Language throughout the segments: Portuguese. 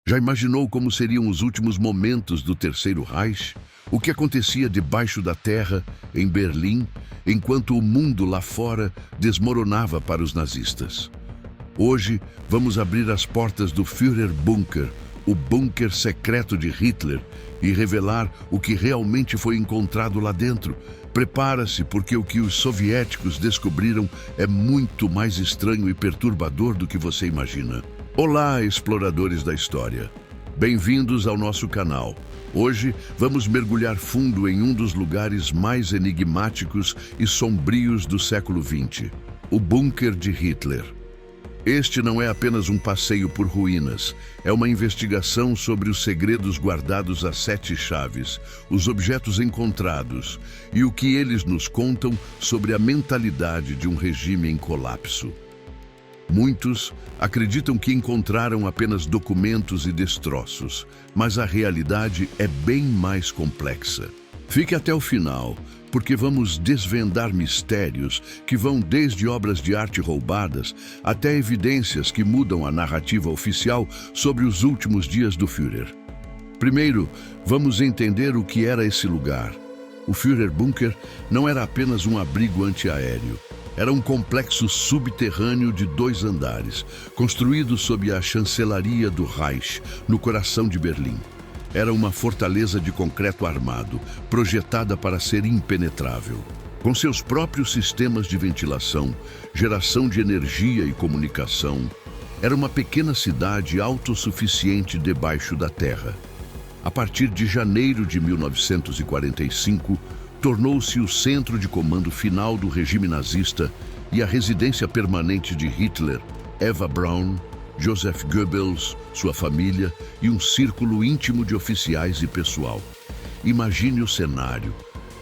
Já imaginou como seriam os últimos momentos do Terceiro Reich? O que acontecia debaixo da terra, em Berlim, enquanto o mundo lá fora desmoronava para os nazistas? Hoje, vamos abrir as portas do Führer Bunker, o bunker secreto de Hitler, e revelar o que realmente foi encontrado lá dentro. Prepara-se, porque o que os soviéticos descobriram é muito mais estranho e perturbador do que você imagina. Olá, exploradores da história. Bem-vindos ao nosso canal. Hoje, vamos mergulhar fundo em um dos lugares mais enigmáticos e sombrios do século XX, o bunker de Hitler. Este não é apenas um passeio por ruínas, é uma investigação sobre os segredos guardados a 7 chaves, os objetos encontrados e o que eles nos contam sobre a mentalidade de um regime em colapso. Muitos acreditam que encontraram apenas documentos e destroços, mas a realidade é bem mais complexa. Fique até o final, porque vamos desvendar mistérios que vão desde obras de arte roubadas até evidências que mudam a narrativa oficial sobre os últimos dias do Führer. Primeiro, vamos entender o que era esse lugar. O Führer Bunker não era apenas um abrigo antiaéreo. Era um complexo subterrâneo de 2 andares, construído sob a chancelaria do Reich, no coração de Berlim. Era uma fortaleza de concreto armado, projetada para ser impenetrável. Com seus próprios sistemas de ventilação, geração de energia e comunicação, era uma pequena cidade autossuficiente debaixo da terra. A partir de janeiro de 1945, tornou-se o centro de comando final do regime nazista e a residência permanente de Hitler, Eva Braun, Joseph Goebbels, sua família e um círculo íntimo de oficiais e pessoal. Imagine o cenário.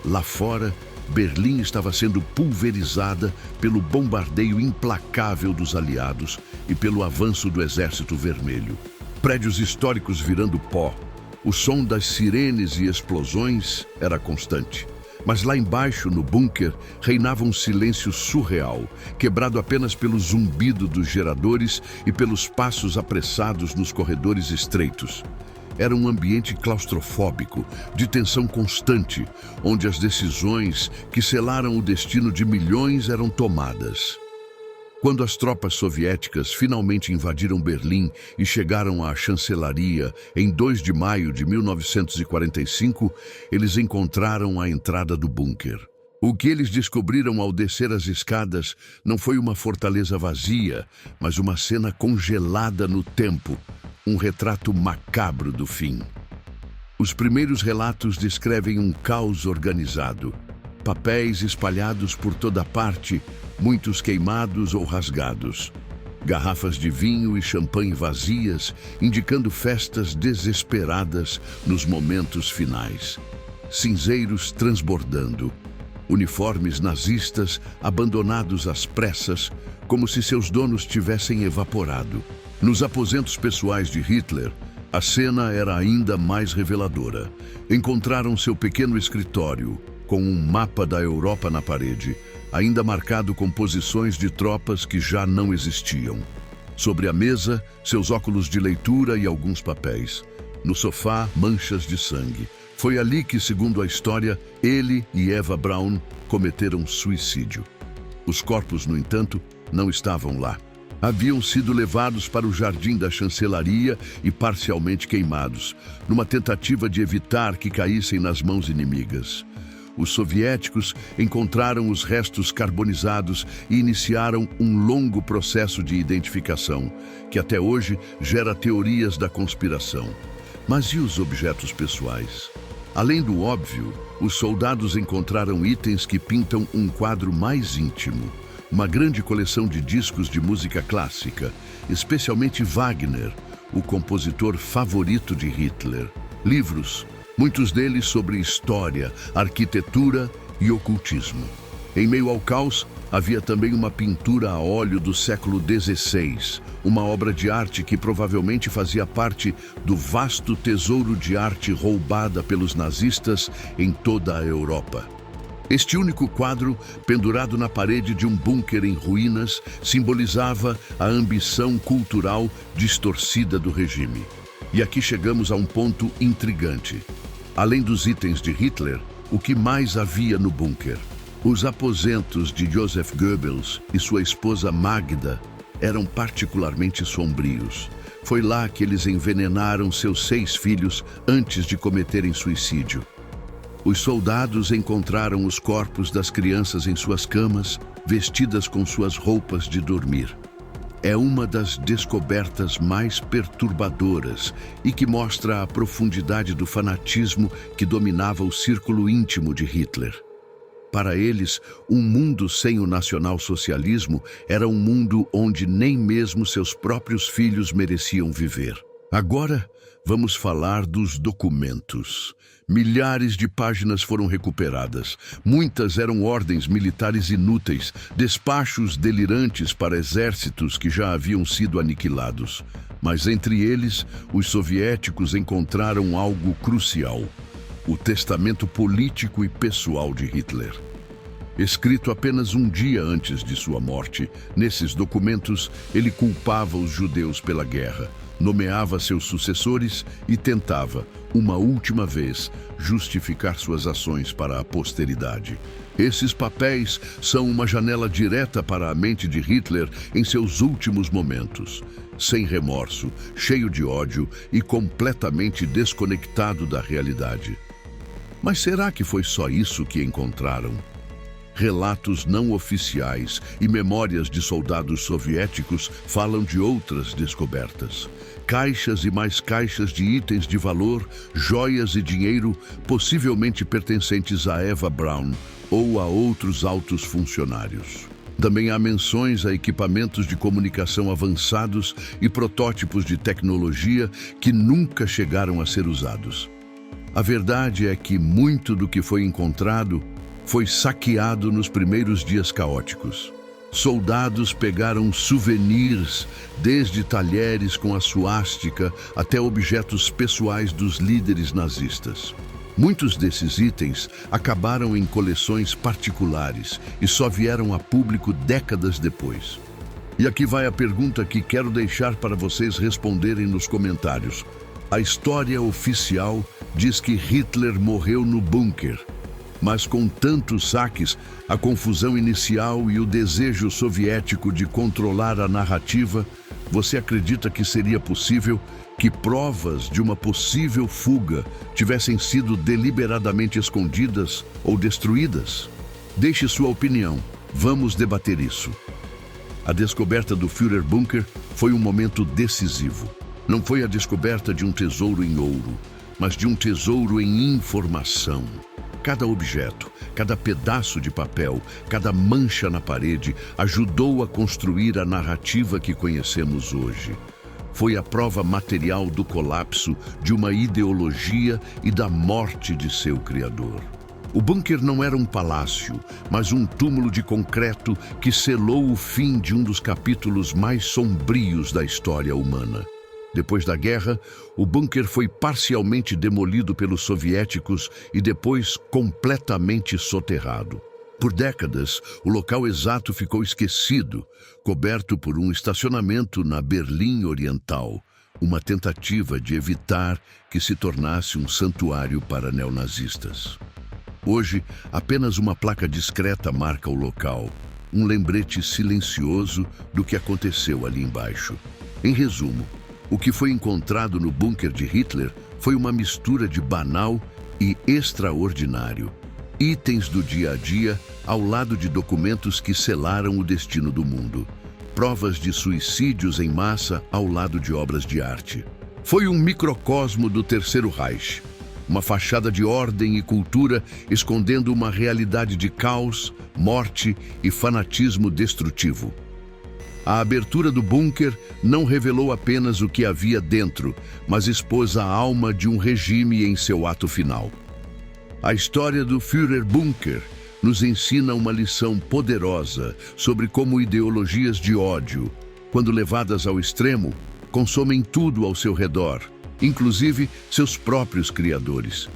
Lá fora, Berlim estava sendo pulverizada pelo bombardeio implacável dos aliados e pelo avanço do Exército Vermelho. Prédios históricos virando pó. O som das sirenes e explosões era constante. Mas lá embaixo, no bunker, reinava um silêncio surreal, quebrado apenas pelo zumbido dos geradores e pelos passos apressados nos corredores estreitos. Era um ambiente claustrofóbico, de tensão constante, onde as decisões que selaram o destino de milhões eram tomadas. Quando as tropas soviéticas finalmente invadiram Berlim e chegaram à chancelaria em 2 de maio de 1945, eles encontraram a entrada do bunker. O que eles descobriram ao descer as escadas não foi uma fortaleza vazia, mas uma cena congelada no tempo, um retrato macabro do fim. Os primeiros relatos descrevem um caos organizado. Papéis espalhados por toda parte, muitos queimados ou rasgados. Garrafas de vinho e champanhe vazias, indicando festas desesperadas nos momentos finais. Cinzeiros transbordando. Uniformes nazistas abandonados às pressas, como se seus donos tivessem evaporado. Nos aposentos pessoais de Hitler, a cena era ainda mais reveladora. Encontraram seu pequeno escritório, com um mapa da Europa na parede, ainda marcado com posições de tropas que já não existiam. Sobre a mesa, seus óculos de leitura e alguns papéis. No sofá, manchas de sangue. Foi ali que, segundo a história, ele e Eva Braun cometeram suicídio. Os corpos, no entanto, não estavam lá. Haviam sido levados para o jardim da chancelaria e parcialmente queimados, numa tentativa de evitar que caíssem nas mãos inimigas. Os soviéticos encontraram os restos carbonizados e iniciaram um longo processo de identificação, que até hoje gera teorias da conspiração. Mas e os objetos pessoais? Além do óbvio, os soldados encontraram itens que pintam um quadro mais íntimo. Uma grande coleção de discos de música clássica, especialmente Wagner, o compositor favorito de Hitler. Livros, muitos deles sobre história, arquitetura e ocultismo. Em meio ao caos, havia também uma pintura a óleo do século XVI, uma obra de arte que provavelmente fazia parte do vasto tesouro de arte roubada pelos nazistas em toda a Europa. Este único quadro, pendurado na parede de um bunker em ruínas, simbolizava a ambição cultural distorcida do regime. E aqui chegamos a um ponto intrigante. Além dos itens de Hitler, o que mais havia no bunker? Os aposentos de Joseph Goebbels e sua esposa Magda eram particularmente sombrios. Foi lá que eles envenenaram seus 6 filhos antes de cometerem suicídio. Os soldados encontraram os corpos das crianças em suas camas, vestidas com suas roupas de dormir. É uma das descobertas mais perturbadoras e que mostra a profundidade do fanatismo que dominava o círculo íntimo de Hitler. Para eles, um mundo sem o nacionalsocialismo era um mundo onde nem mesmo seus próprios filhos mereciam viver. Agora, vamos falar dos documentos. Milhares de páginas foram recuperadas. Muitas eram ordens militares inúteis, despachos delirantes para exércitos que já haviam sido aniquilados. Mas entre eles, os soviéticos encontraram algo crucial: o testamento político e pessoal de Hitler. Escrito apenas um dia antes de sua morte, nesses documentos ele culpava os judeus pela guerra, nomeava seus sucessores e tentava, uma última vez, justificar suas ações para a posteridade. Esses papéis são uma janela direta para a mente de Hitler em seus últimos momentos. Sem remorso, cheio de ódio e completamente desconectado da realidade. Mas será que foi só isso que encontraram? Relatos não oficiais e memórias de soldados soviéticos falam de outras descobertas. Caixas e mais caixas de itens de valor, joias e dinheiro, possivelmente pertencentes a Eva Braun ou a outros altos funcionários. Também há menções a equipamentos de comunicação avançados e protótipos de tecnologia que nunca chegaram a ser usados. A verdade é que muito do que foi encontrado foi saqueado nos primeiros dias caóticos. Soldados pegaram souvenirs, desde talheres com a suástica até objetos pessoais dos líderes nazistas. Muitos desses itens acabaram em coleções particulares e só vieram a público décadas depois. E aqui vai a pergunta que quero deixar para vocês responderem nos comentários. A história oficial diz que Hitler morreu no bunker. Mas com tantos saques, a confusão inicial e o desejo soviético de controlar a narrativa, você acredita que seria possível que provas de uma possível fuga tivessem sido deliberadamente escondidas ou destruídas? Deixe sua opinião. Vamos debater isso. A descoberta do Führer Bunker foi um momento decisivo. Não foi a descoberta de um tesouro em ouro, mas de um tesouro em informação. Cada objeto, cada pedaço de papel, cada mancha na parede ajudou a construir a narrativa que conhecemos hoje. Foi a prova material do colapso de uma ideologia e da morte de seu criador. O bunker não era um palácio, mas um túmulo de concreto que selou o fim de um dos capítulos mais sombrios da história humana. Depois da guerra, o bunker foi parcialmente demolido pelos soviéticos e depois completamente soterrado. Por décadas, o local exato ficou esquecido, coberto por um estacionamento na Berlim Oriental, uma tentativa de evitar que se tornasse um santuário para neonazistas. Hoje, apenas uma placa discreta marca o local, um lembrete silencioso do que aconteceu ali embaixo. Em resumo, o que foi encontrado no bunker de Hitler foi uma mistura de banal e extraordinário. Itens do dia a dia ao lado de documentos que selaram o destino do mundo. Provas de suicídios em massa ao lado de obras de arte. Foi um microcosmo do Terceiro Reich. Uma fachada de ordem e cultura escondendo uma realidade de caos, morte e fanatismo destrutivo. A abertura do bunker não revelou apenas o que havia dentro, mas expôs a alma de um regime em seu ato final. A história do Führer Bunker nos ensina uma lição poderosa sobre como ideologias de ódio, quando levadas ao extremo, consomem tudo ao seu redor, inclusive seus próprios criadores.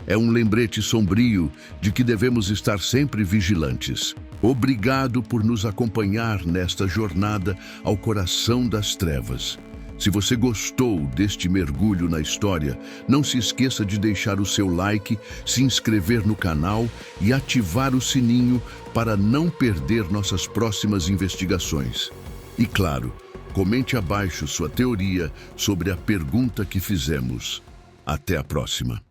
É um lembrete sombrio de que devemos estar sempre vigilantes. Obrigado por nos acompanhar nesta jornada ao coração das trevas. Se você gostou deste mergulho na história, não se esqueça de deixar o seu like, se inscrever no canal e ativar o sininho para não perder nossas próximas investigações. E claro, comente abaixo sua teoria sobre a pergunta que fizemos. Até a próxima!